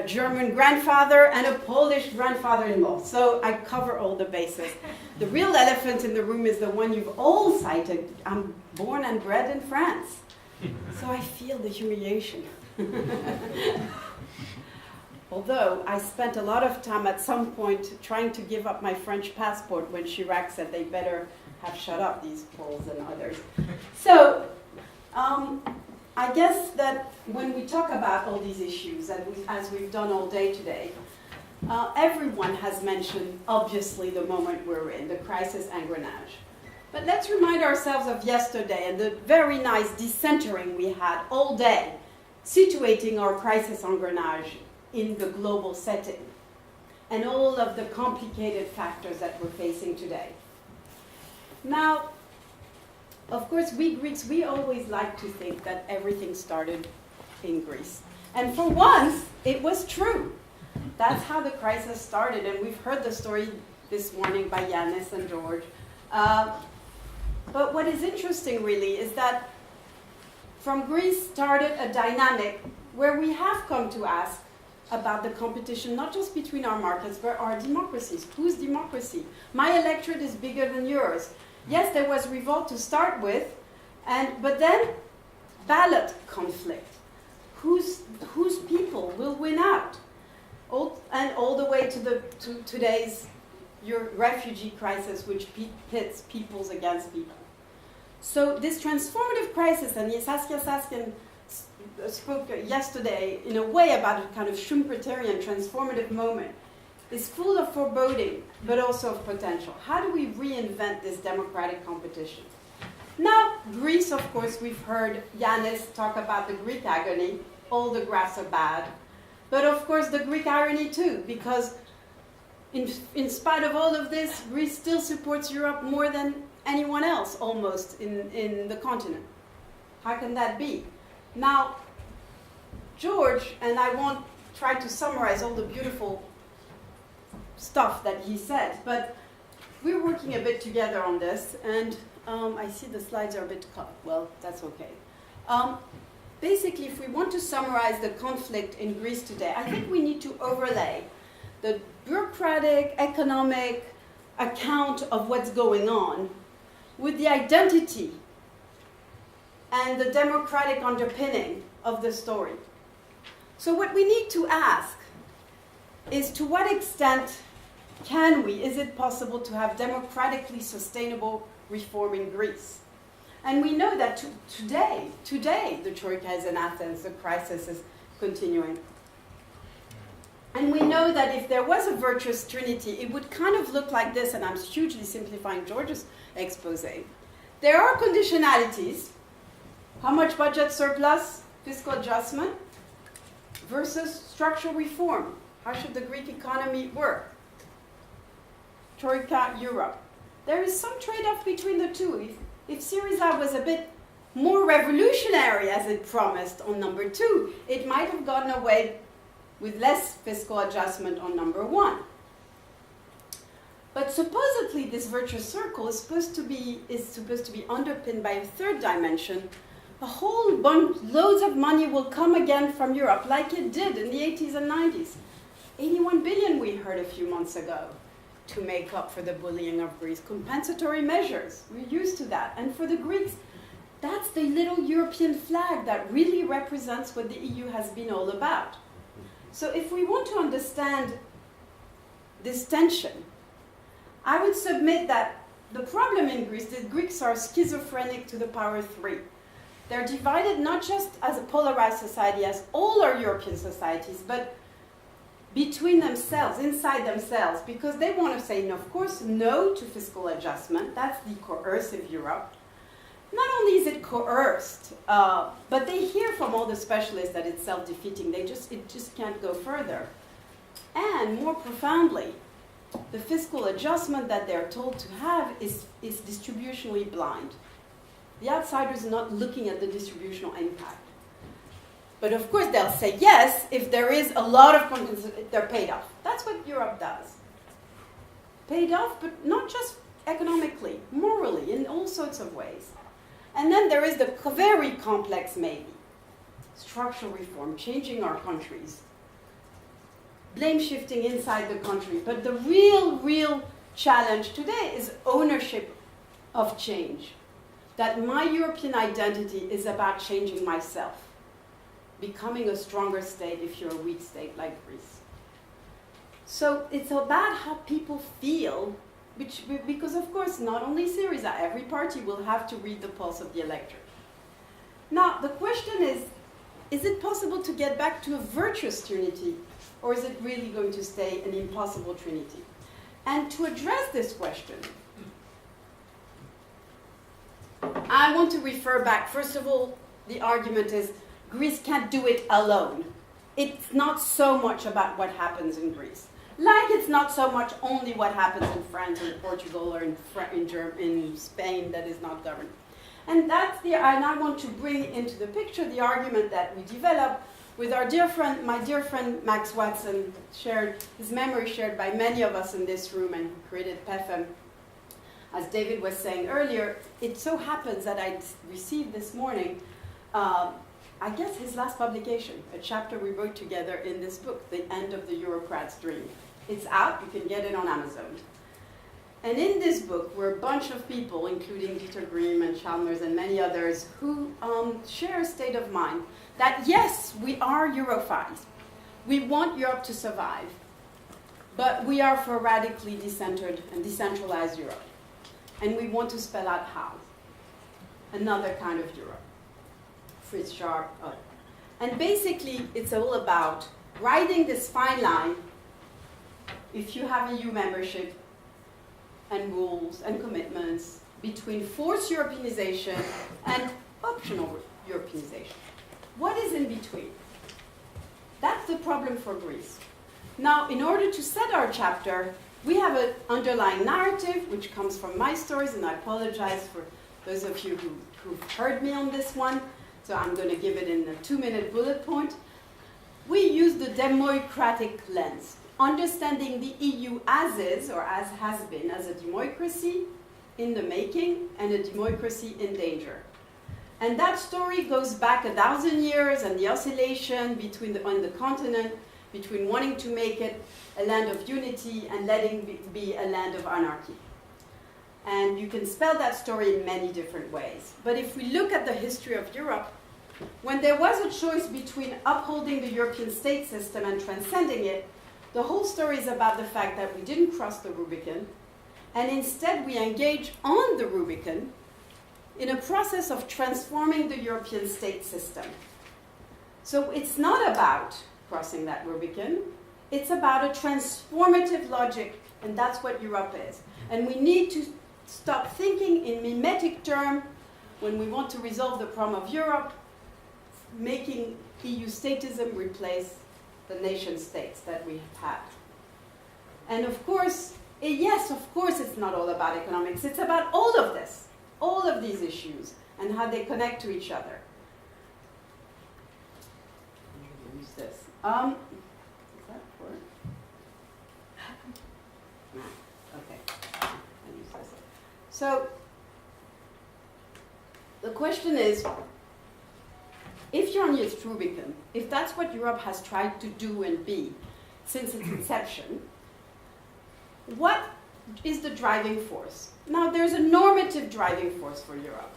German grandfather, and a Polish grandfather-in-law. So I cover all the bases. The real elephant in the room is the one you've all cited. I'm born and bred in France. So I feel the humiliation. Although I spent a lot of time at some point trying to give up my French passport when Chirac said they better have shut up, these Poles and others. So I guess that when we talk about all these issues, and as we've done all day today, everyone has mentioned, obviously, the moment we're in, the Crisis Engrenage. But let's remind ourselves of yesterday and the very nice decentering we had all day, situating our Crisis Engrenage in the global setting, and all of the complicated factors that we're facing today. Now, of course, we Greeks, we always like to think that everything started in Greece. And for once, it was true. That's how the crisis started, and we've heard the story this morning by Yanis and George. But what is interesting, really, is that from Greece started a dynamic where we have come to ask about the competition, not just between our markets, but our democracies. Whose democracy? My electorate is bigger than yours. Yes, there was revolt to start with, but then ballot conflict. Whose people will win out? All the way to today's refugee crisis, which pits peoples against people. So this transformative crisis, and Saskia Saskin spoke yesterday in a way about a kind of Schumpeterian transformative moment, is full of foreboding, but also of potential. How do we reinvent this democratic competition? Now, Greece, of course, we've heard Yanis talk about the Greek agony. All the graphs are bad. But of course, the Greek irony too, because in spite of all of this, Greece still supports Europe more than anyone else, almost, in the continent. How can that be? Now, George, and I won't try to summarize all the beautiful stuff that he said, but we're working a bit together on this, and I see the slides are a bit cut. Well, that's okay. Basically, if we want to summarize the conflict in Greece today, I think we need to overlay the bureaucratic, economic account of what's going on with the identity and the democratic underpinning of the story. So what we need to ask is, to what extent is it possible to have democratically sustainable reform in Greece? And we know that today, the Troika is in Athens, the crisis is continuing. And we know that if there was a virtuous Trinity, it would kind of look like this, and I'm hugely simplifying George's expose. There are conditionalities. How much budget surplus, fiscal adjustment, versus structural reform. How should the Greek economy work? Troika, Europe. There is some trade-off between the two. If Syriza was a bit more revolutionary, as it promised, on number 2, it might have gotten away with less fiscal adjustment on number 1. But supposedly this virtuous circle is supposed to be underpinned by a third dimension. A whole bunch, loads of money will come again from Europe, like it did in the 80s and 90s. 81 billion we heard a few months ago, to make up for the bullying of Greece. Compensatory measures, we're used to that. And for the Greeks, that's the little European flag that really represents what the EU has been all about. So if we want to understand this tension, I would submit that the problem in Greece, the Greeks are schizophrenic to the power 3. They're divided not just as a polarized society, as all our European societies, but between themselves, inside themselves, because they want to say, no, of course, no to fiscal adjustment. That's the coercive Europe. Not only is it coerced, but they hear from all the specialists that it's self-defeating. It just can't go further. And more profoundly, the fiscal adjustment that they're told to have is distributionally blind. The outsiders are not looking at the distributional impact. But of course, they'll say yes if there is a lot of compensation, they're paid off. That's what Europe does. Paid off, but not just economically, morally, in all sorts of ways. And then there is the very complex maybe. Structural reform, changing our countries. Blame shifting inside the country. But the real challenge today is ownership of change. That my European identity is about changing myself. Becoming a stronger state if you're a weak state like Greece. So it's about how people feel, because of course not only Syriza, every party will have to read the pulse of the electorate. Now the question is it possible to get back to a virtuous Trinity, or is it really going to stay an impossible Trinity? And to address this question, I want to refer back, first of all, the argument is Greece can't do it alone. It's not so much about what happens in Greece. Like it's not so much only what happens in France or in Portugal or in Spain that is not governed. And I want to bring into the picture the argument that we developed with my dear friend Max Watson, his memory shared by many of us in this room and created PEFM. As David was saying earlier, it so happens that I received this morning I guess his last publication, a chapter we wrote together in this book, The End of the Eurocrat's Dream. It's out, you can get it on Amazon. And in this book were a bunch of people, including Peter Grimm and Chalmers and many others, who share a state of mind that yes, we are Europhiles. We want Europe to survive, but we are for radically decentered and decentralized Europe. And we want to spell out how. Another kind of Europe. Fritz Sharp. And basically, it's all about riding this fine line, if you have EU membership, and rules and commitments, between forced Europeanization and optional Europeanization. What is in between? That's the problem for Greece. Now, in order to set our chapter, we have an underlying narrative, which comes from my stories, and I apologize for those of you who've heard me on this one. So I'm going to give it in a 2-minute bullet point. We use the democratic lens, understanding the EU as is, or as has been, as a democracy in the making and a democracy in danger. And that story goes back 1,000 years and the oscillation on the continent, between wanting to make it a land of unity and letting it be a land of anarchy. And you can spell that story in many different ways. But if we look at the history of Europe, when there was a choice between upholding the European state system and transcending it, the whole story is about the fact that we didn't cross the Rubicon, and instead we engage on the Rubicon in a process of transforming the European state system. So it's not about crossing that Rubicon, it's about a transformative logic, and that's what Europe is. And we need to stop thinking in mimetic terms when we want to resolve the problem of Europe, making EU statism replace the nation states that we have had. And of course, yes, of course it's not all about economics, it's about all of this, all of these issues, and how they connect to each other. Use this. Does that work? No. Okay. I'll use this. So, the question is, if you're on its Rubicon, if that's what Europe has tried to do and be since its inception, what is the driving force? Now, there's a normative driving force for Europe.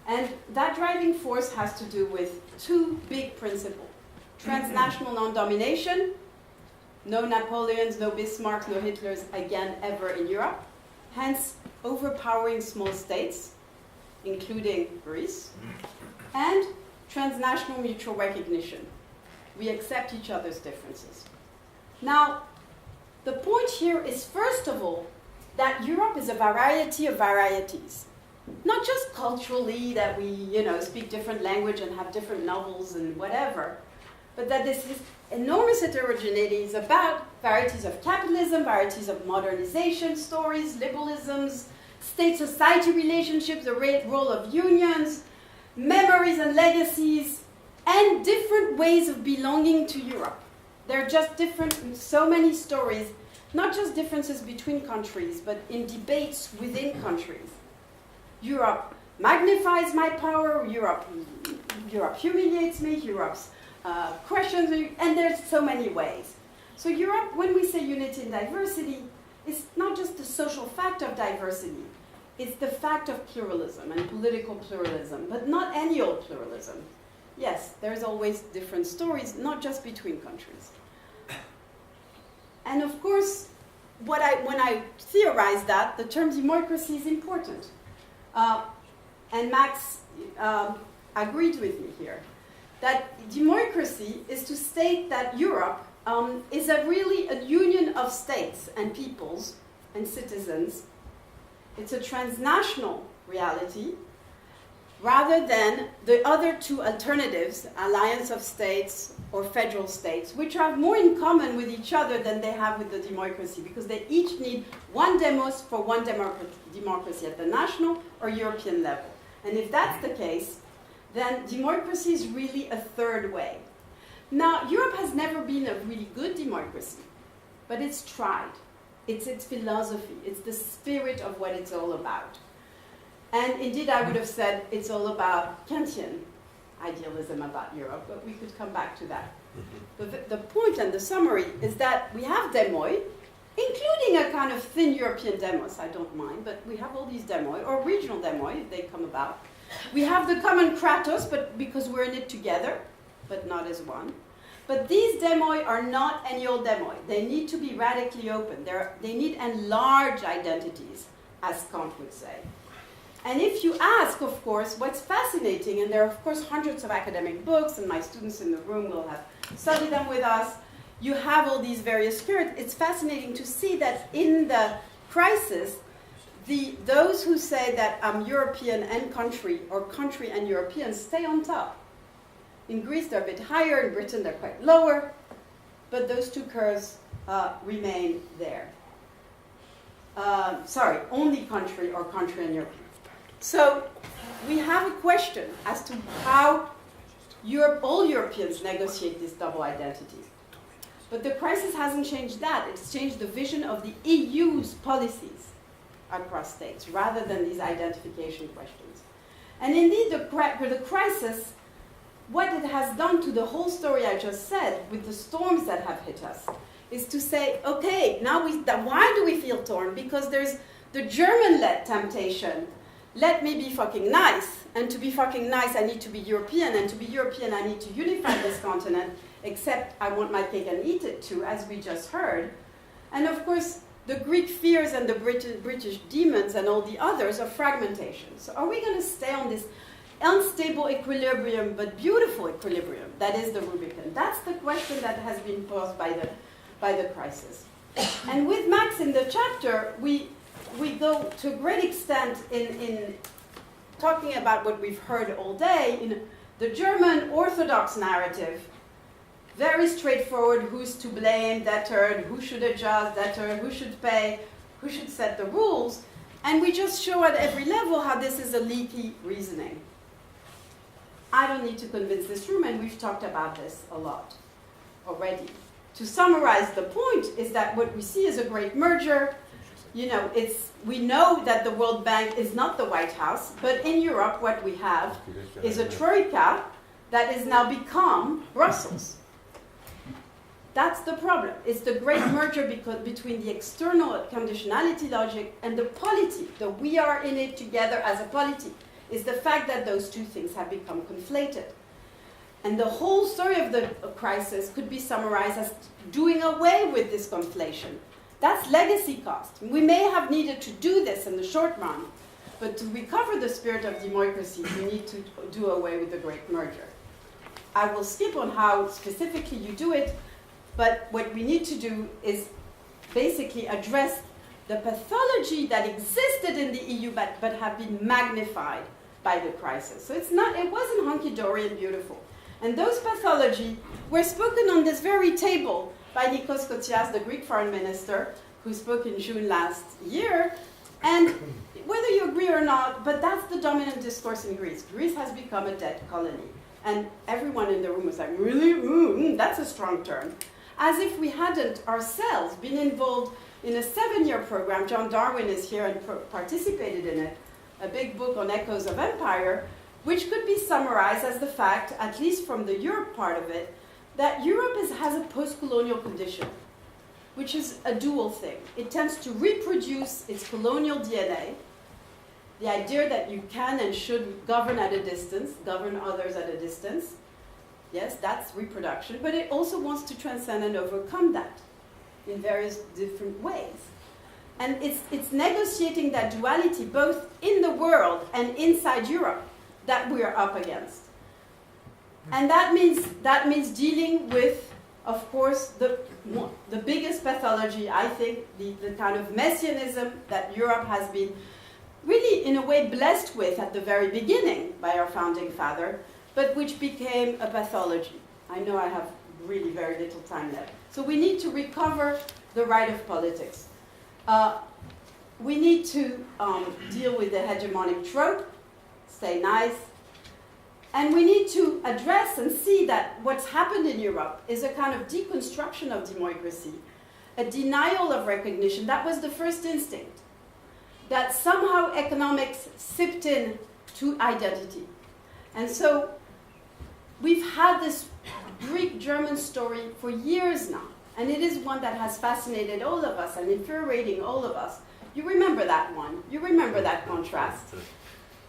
And that driving force has to do with two big principles. Transnational non domination, no Napoleons, no Bismarcks, no Hitlers again ever in Europe. Hence, overpowering small states, including Greece. And transnational mutual recognition. We accept each other's differences. Now, the point here is, first of all, that Europe is a variety of varieties. Not just culturally, that we, speak different language and have different novels and whatever, but that this enormous heterogeneity is about varieties of capitalism, varieties of modernization stories, liberalisms, state-society relationships, the role of unions, memories and legacies, and different ways of belonging to Europe. There are just different, so many stories, not just differences between countries, but in debates within countries. Europe magnifies my power, Europe humiliates me, Europe questions me, and there's so many ways. So Europe, when we say unity and diversity, is not just the social fact of diversity, it's the fact of pluralism and political pluralism, but not any old pluralism. Yes, there's always different stories, not just between countries. And of course, when I theorize that, the term democracy is important. And Max agreed with me here, that democracy is to state that Europe is really a union of states and peoples and citizens. It's a transnational reality, rather than the other two alternatives, alliance of states or federal states, which have more in common with each other than they have with the democracy, because they each need one demos for one democracy at the national or European level. And if that's the case, then democracy is really a third way. Now, Europe has never been a really good democracy, but it's tried. It's its philosophy. It's the spirit of what it's all about. And indeed, I would have said it's all about Kantian idealism about Europe, but we could come back to that. The point and the summary is that we have demoi, including a kind of thin European demos, I don't mind, but we have all these demoi, or regional demoi, if they come about. We have the common kratos, but because we're in it together, but not as one. But these demoi are not any old demoi. They need to be radically open. They need enlarged identities, as Kant would say. And if you ask, of course, what's fascinating, and there are, of course, hundreds of academic books, and my students in the room will have studied them with us, you have all these various spirits. It's fascinating to see that in the crisis, those who say that I'm European and country, or country and European, stay on top. In Greece, they're a bit higher. In Britain, they're quite lower. But those two curves remain there. Only country or country and European. So we have a question as to how all Europeans negotiate this double identity. But the crisis hasn't changed that. It's changed the vision of the EU's policies across states, rather than these identification questions. And indeed, the crisis, what it has done to the whole story I just said, with the storms that have hit us, is to say, okay, now why do we feel torn? Because there's the German-led temptation. Let me be fucking nice. And to be fucking nice, I need to be European. And to be European, I need to unify this continent, except I want my cake and eat it too, as we just heard. And of course, the Greek fears and the British demons and all the others are fragmentation. So are we going to stay on this unstable equilibrium, but beautiful equilibrium? That is the Rubicon. That's the question that has been posed by the crisis. And with Max in the chapter, we go to a great extent in talking about what we've heard all day in the German Orthodox narrative. Very straightforward, who's to blame, debtor, who should adjust, debtor, who should pay, who should set the rules. And we just show at every level how this is a leaky reasoning. I don't need to convince this room, and we've talked about this a lot already. To summarize, the point is that what we see is a great merger. We know that the World Bank is not the White House, but in Europe what we have is a troika that is now become Brussels. That's the problem. It's the great merger between the external conditionality logic and the polity, the we are in it together as a polity, is the fact that those two things have become conflated. And the whole story of the crisis could be summarized as doing away with this conflation. That's legacy cost. We may have needed to do this in the short run, but to recover the spirit of democracy, we need to do away with the great merger. I will skip on how specifically you do it. But what we need to do is basically address the pathology that existed in the EU but have been magnified by the crisis. So it wasn't hunky-dory and beautiful. And those pathology were spoken on this very table by Nikos Kotsias, the Greek foreign minister, who spoke in June last year. And whether you agree or not, but that's the dominant discourse in Greece. Greece has become a debt colony. And everyone in the room was like, really? That's a strong term. As if we hadn't ourselves been involved in a 7-year program. John Darwin is here and participated in it, a big book on echoes of empire, which could be summarized as the fact, at least from the Europe part of it, that Europe has a post-colonial condition, which is a dual thing. It tends to reproduce its colonial DNA, the idea that you can and should govern at a distance, govern others at a distance. Yes, that's reproduction, but it also wants to transcend and overcome that in various different ways. And it's negotiating that duality both in the world and inside Europe that we are up against. And that means dealing with, of course, the biggest pathology, I think, the kind of messianism that Europe has been really, in a way, blessed with at the very beginning by our founding father, but which became a pathology. I know I have really very little time left. So we need to recover the right of politics. We need to deal with the hegemonic trope, stay nice, and we need to address and see that what's happened in Europe is a kind of deconstruction of democracy, a denial of recognition. That was the first instinct, that somehow economics sipped in to identity. And so we've had this Greek-German story for years now, and it is one that has fascinated all of us and infuriating all of us. You remember that one. You remember that contrast.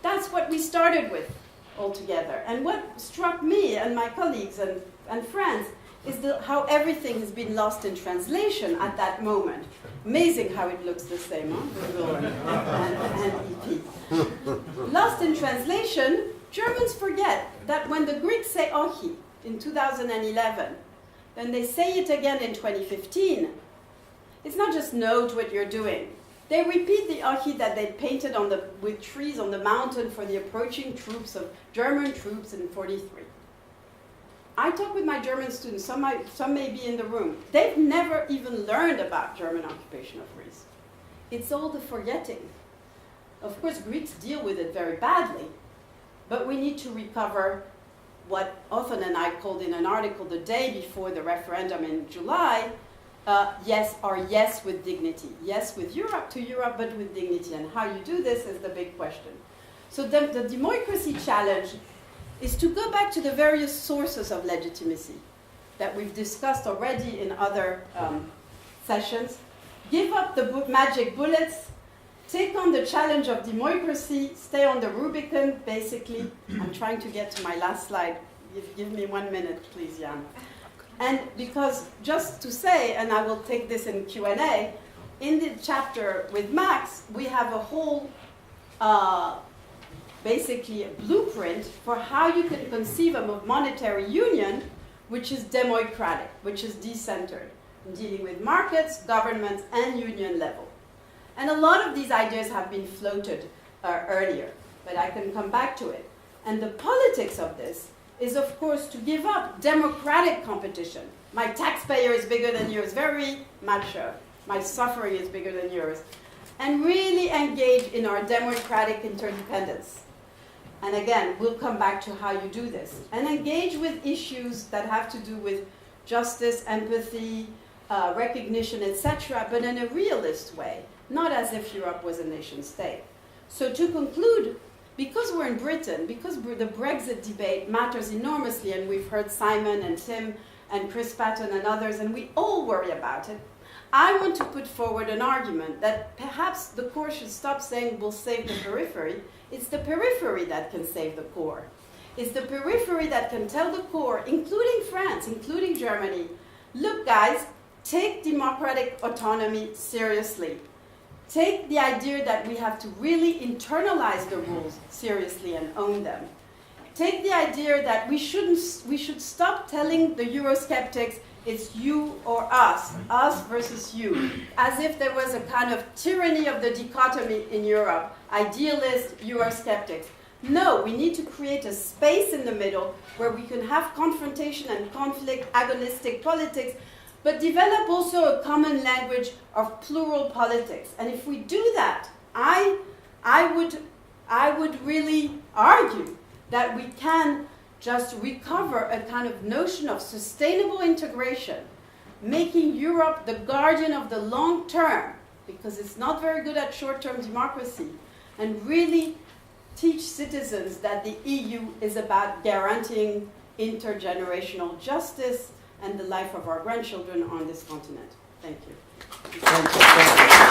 That's what we started with altogether. And what struck me and my colleagues and friends is how everything has been lost in translation at that moment. Amazing how it looks the same, huh? Google and EP. Lost in translation, Germans forget that when the Greeks say ohi in 2011, then they say it again in 2015. It's not just note what you're doing. They repeat the ohi that they painted with trees on the mountain for the approaching troops of German troops in 43. I talk with my German students, some may be in the room. They've never even learned about German occupation of Greece. It's all the forgetting. Of course, Greeks deal with it very badly, but we need to recover what Othon and I called in an article the day before the referendum in July, yes with dignity. Yes with Europe to Europe, but with dignity. And how you do this is the big question. So the democracy challenge is to go back to the various sources of legitimacy that we've discussed already in other sessions. Give up the magic bullets, take on the challenge of democracy, stay on the Rubicon, basically. I'm trying to get to my last slide. Give me 1 minute, please, Jan. And because, just to say, and I will take this in Q&A, in the chapter with Max, we have a whole, basically, a blueprint for how you can conceive of a monetary union which is democratic, which is decentered, dealing with markets, governments, and union level. And a lot of these ideas have been floated earlier, but I can come back to it. And the politics of this is, of course, to give up democratic competition. My taxpayer is bigger than yours, very macho. My suffering is bigger than yours. And really engage in our democratic interdependence. And again, we'll come back to how you do this. And engage with issues that have to do with justice, empathy, recognition, etc., but in a realist way, not as if Europe was a nation state. So to conclude, because we're in Britain, because the Brexit debate matters enormously, and we've heard Simon and Tim and Chris Patton and others, and we all worry about it, I want to put forward an argument that perhaps the core should stop saying we'll save the periphery. It's the periphery that can save the core. It's the periphery that can tell the core, including France, including Germany, look guys, take democratic autonomy seriously. Take the idea that we have to really internalize the rules seriously and own them. Take the idea that we should stop telling the Eurosceptics, It's you or us versus you, as if there was a kind of tyranny of the dichotomy in Europe, idealists, Eurosceptics. No, we need to create a space in the middle where we can have confrontation and conflict, agonistic politics, but develop also a common language of plural politics. And if we do that, I would really argue that we can just recover a kind of notion of sustainable integration, making Europe the guardian of the long term, because it's not very good at short-term democracy, and really teach citizens that the EU is about guaranteeing intergenerational justice and the life of our grandchildren on this continent. Thank you. Thank you.